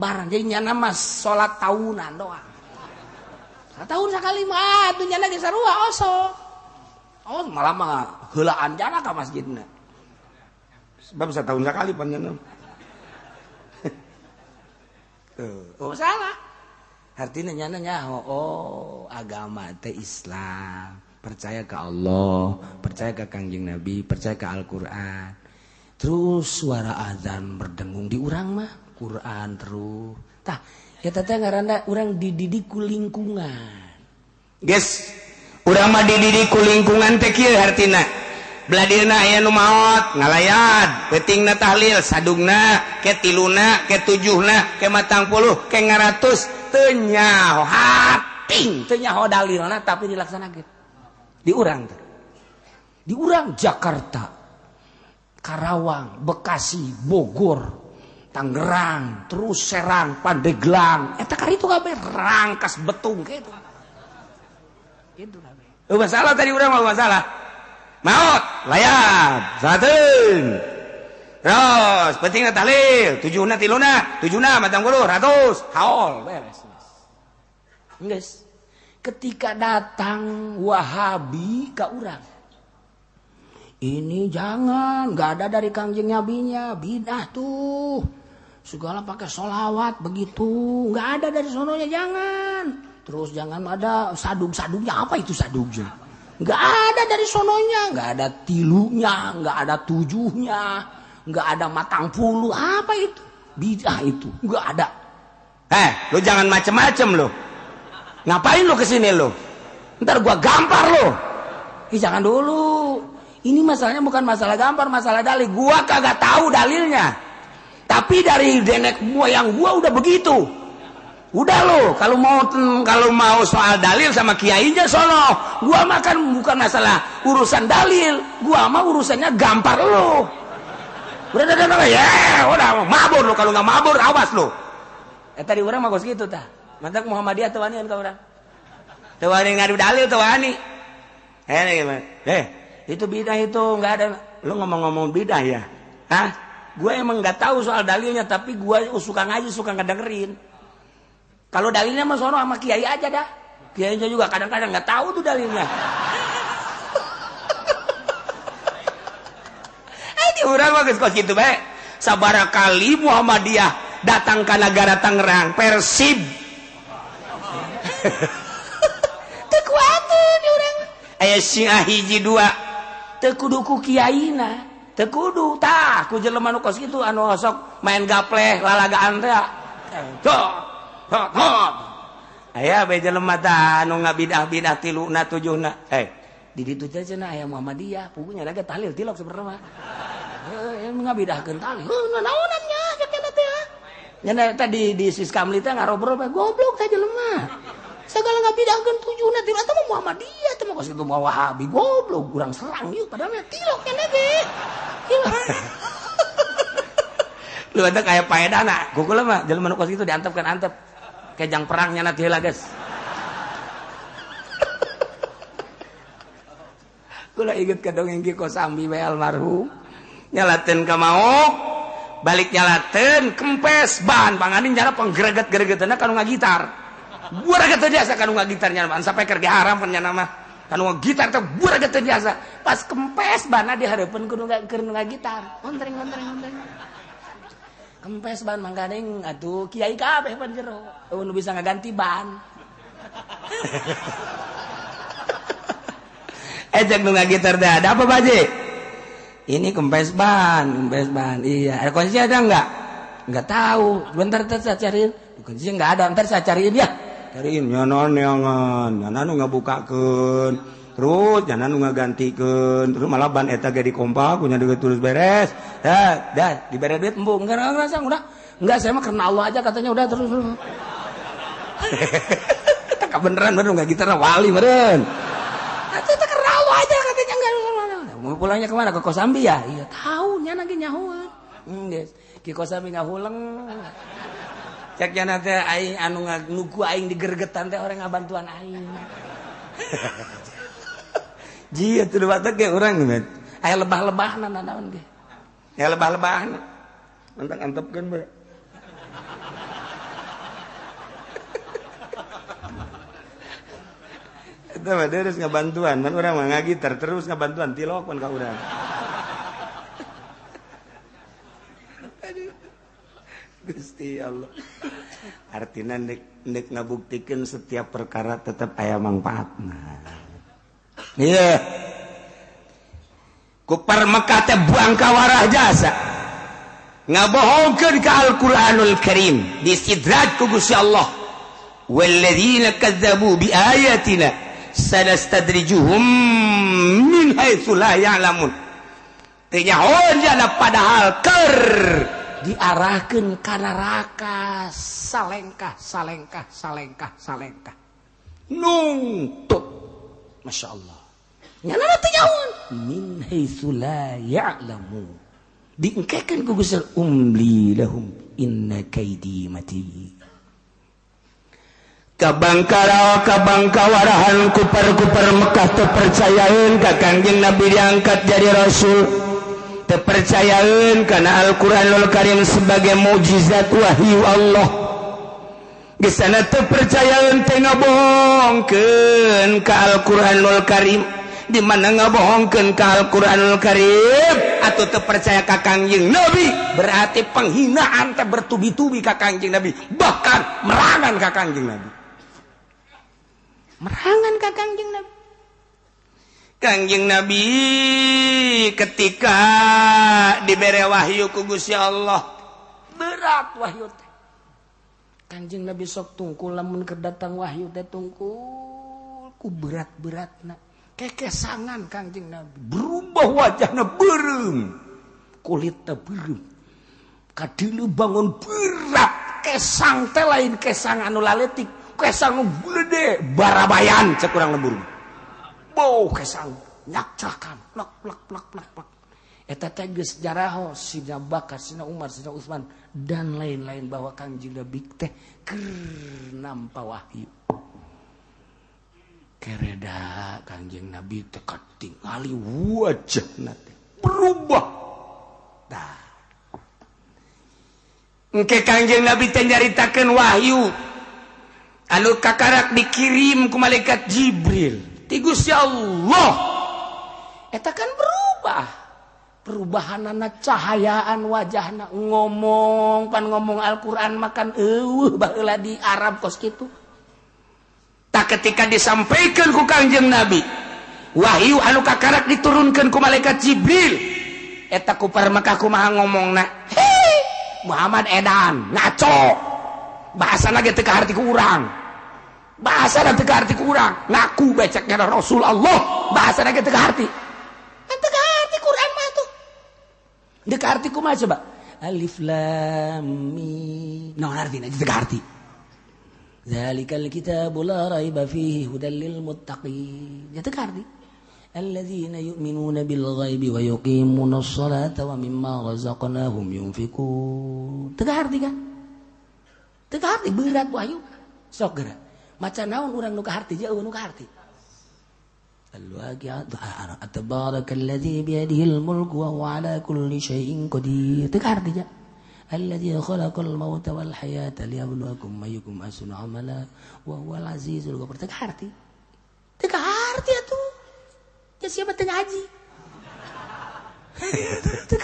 barang jadi nyana mas sholat tahunan doang. Tahun sekali mah tuh nyana ge sarua osok. Oh malah mah heulaan jana ka masjidna. Sebab setahun sekali pan nyana. Oh salah. Artinya nyana nyaho oh agama teh Islam, percaya ke Allah, percaya ke Kangjeng Nabi, percaya ke Al-Qur'an. Terus suara azan berdengung di urang mah Quran terus. Tah, eta teh ngaranna urang dididik ku lingkungan. Guys, urang mah dididik ku lingkungan teh kieu artina. Beladirna aya nu maot, ngalayad, peutingna tahlil, sadugna, ke tiluna, ke tujuhna, ke 40, ke 100, teu nyaho hating, teu nyaho dalilna tapi dilaksanakeun. Di urang teh. Di urang Jakarta, Karawang, Bekasi, Bogor, Tangerang, terus Serang, Pandeglang, eta karitu kabeh rangkas betung kitu. Kitu kabeh. Masalah tadi urang mah masalah. Maot, layar, sateun. Terus pentingna tahlil, tujuhna tiluna, tujuhna 40, 100, haul beres. Geus. Ketika datang Wahabi ka urang. Ini jangan, enggak ada dari Kangjeng Nabinya, bidah tuh. Segala pakai sholawat begitu, enggak ada dari sononya jangan. Terus jangan ada sadug-sadugnya, apa itu sadugnya? Enggak ada dari sononya, enggak ada tilunya, enggak ada tujuhnya, enggak ada matang puluh, apa itu? Bidah itu, enggak ada. Lu jangan macem-macem lu. Ngapain lu kesini lu? Ntar gua gampar lu. Jangan dulu. Ini masalahnya bukan masalah gampar, masalah dalil. Gua kagak tahu dalilnya. Tapi dari nenek moyang gua udah begitu. Udah lo, kalau mau soal dalil sama kiainya sono. Gua makan bukan masalah urusan dalil, gua mah urusannya gampar lo. Udah ya, udah mabur lo, kalau nggak mabur awas lo. Tadi orang mah gitu tah. Mantak Muhammadiyah tuh wani kan orang. Tuh wani ngadu dalil tuh wani. Itu bidah itu nggak ada. Lo ngomong-ngomong bidah ya? Hah? Gue emang nggak tahu soal dalilnya, tapi gue suka ngaji, suka ngedengerin. Kalau dalilnya mah sono sama kiai aja dah. Kiainya juga kadang-kadang nggak tahu tuh dalilnya. Ini urang mah geus gitu bae. Sabarakali Muhammadiyah datang ke negara Tangerang, Persib. Teu kuatin di urang. Aya Syiah hiji dua. Teu kudu ku kiaina. Teu kudu tah ku jelema nu kos kitu anu sok main gapleh lalagaan teh. Aya bae jelema tah anu ngabidah-bidah tiluna tujuhna. Di ditu teh cenah aya Muhammadiyah, pugunya lagi tahlil tilok sebenarnya mah. Ngabidahkeun tahlil. Naonan nya cek eta teh. Nya tadi di Siskamli teh ngarobrol bae goblok teh jelema. Sagala ngabidahkeun tujuhna tilok teh Muhammadiyah teh mah kos kitu mah Wahabi goblok urang serang ieu padahal tilok nya ge. Lu ada kayak paedana, gugul mah jelema nu kos kitu diantepkeun antep. Kejang perangnya nanti lah guys. Kula inget ke dongeng Ki Kosambi bae almarhum. Nyalateun ka maok, balik nyalateun kempes ban panganin cara penggreget-gregetna kanu ngagitar. Buraget teh biasa kanu ngagitar nya sampai keur diharam nya mah. Kanu ngagitar teh buraget teh biasa. Pas kempes banna dihareupeun kudu ngagitar. Onteng. Kempes ban manggadeng atuh kiai kabeh pan jero. Nu bisa ngaganti ban. Ejek nu ngagitar teh ada apa baje? Ini kempes ban. Iya, ada kunci ada enggak? Enggak tahu. Bentar saya cariin. Kunci enggak ada, entar saya cariin ya. Cariin nyanon neangan, nyanon nu ngabukakeun. Terus jangan nu ngagantikeun, terus malah ban eta ge dikompak nya deui terus beres. Dah dibere duit embung ngerasa udah. Enggak, saya mah karena Allah aja katanya udah terus. Eta beneran enggak gitarna wali meureun. Eta karena Allah aja katanya enggak. Mau pulangnya kemana? Ke Kosambi ya? Iya, tahu nya lagi nyahoan. Geus. Ki Kosambi ngahuleng. Cek nya teh aing anu nugu aing digergetan teh orang ngabantuan aing. Jia tuh batak ge urang geus. Aya lebah-lebahna naon ge. Ya lebah-lebahna. Mantap antepkeun bae. Eta mah deres ngabantuan, man urang mah ngagitar terus ngabantuan tilokon ka urang. Aduh. Gusti Allah. Artina nek ngabuktikeun setiap perkara tetap aya manfaatna. Iya. Ku Mekah teh buang kawarah jasa. Ngabohongkeun ka Al-Qur'anul Karim distidraj ku Gusti Allah. Walladzina kadzdzabu biayatina sanastadrijuhum min haitsu la ya'lamun. Teu nyahoan jana padahal keur diarahkeun ka neraka salengkah nungtut. Masyaallah. Nyana teh nyahoan min haitsu la ya'lamun. Diengkekeun ku Gusti umli lahum inna kaidi mati. Kabangkawarahan kupar Mekah teu percayaeun ka Kangjeng Nabi diangkat jadi rasul, teu percayaeun kana Al-Qur'anul Karim sebagai mukjizat wahyu Allah. Geusana teu percayaeun teh ngabohongkeun ka Al-Qur'anul Karim. Di mana ngabohongkeun ka Al-Qur'anul Karim atau teu percaya ka Kangjeng Nabi berarti penghinaan teh bertubi-tubi ka Kangjeng Nabi, bahkan merangan ka Kangjeng Nabi. Merangan ka Kangjeng Nabi. Kangjeng Nabi ketika dibere wahyu ku Gusti Allah, berat wahyu teh. Kangjeng Nabi sok tungkul lamun keur datang wahyu teh tungkul ku berat-beratna. Kekesangan Kangjeng Nabi, berubah wajahna beureum, kulitna beureum. Kadieu bangun berat, kesang teh lain kesang anu laletik. Kesang gede barabayan cek urang lembur. Boh kesang nyakcakan plak. Eta teh geus sejarah Sina Bakar, Sina Umar, Sina Utsman dan lain-lain bahwa Kangjeng Nabi teh keur nampa wahyu. Kereda Kangjeng Nabi teh katingali wajahna teh berubah. Tah. Engke Kangjeng Nabi teh nyaritakeun wahyu anu kakarak dikirim ku malaikat Jibril ti Gusti Allah. Eta kan berubah. Perubahanana cahayaan wajahna ngomong Al-Qur'an makan eueuh baheula di Arab kos kitu. Tak ketika disampaikan ku Kangjeng Nabi wahyu anu kakarak diturunkeun ku malaikat Jibril eta ku Mekah kumaha ngomongna, "Hei, Muhammad edan ngaco." Bahasana ge teu kaharti ku urang. Bahasana teu kaharti ku urang. Ngaku beceknya Rasul Allah, bahasana ge teu kaharti. Teu kaharti Quran mah tuh. Teu kaharti kumaha coba? Alif lam mim. Naon artina teu kaharti. Zalikal kitabu la raiba fihi hudal lil muttaqin. Ya teu kaharti. Alladzina yu'minuna bil ghaibi wa yuqimunas sholata wa mimma razaqnahum yunfiqun. Teu kaharti kan? Teu kaharti berat wahyu. Sok geura. Maca naon urang nu kaharti jeung nu kaharti. Al-waqi'atu tabarakal-ladzi bi yadihil mulku wa huwa 'ala kulli syai'in qadir. Teu kaharti ja. Alladzi khalaqal mauta wal hayata liyabluwakum ayyukum ahsanu amala wa huwal 'azizul ghafur. Teu kaharti. Teu kaharti atuh. Ya siapa teu ngaji. Teu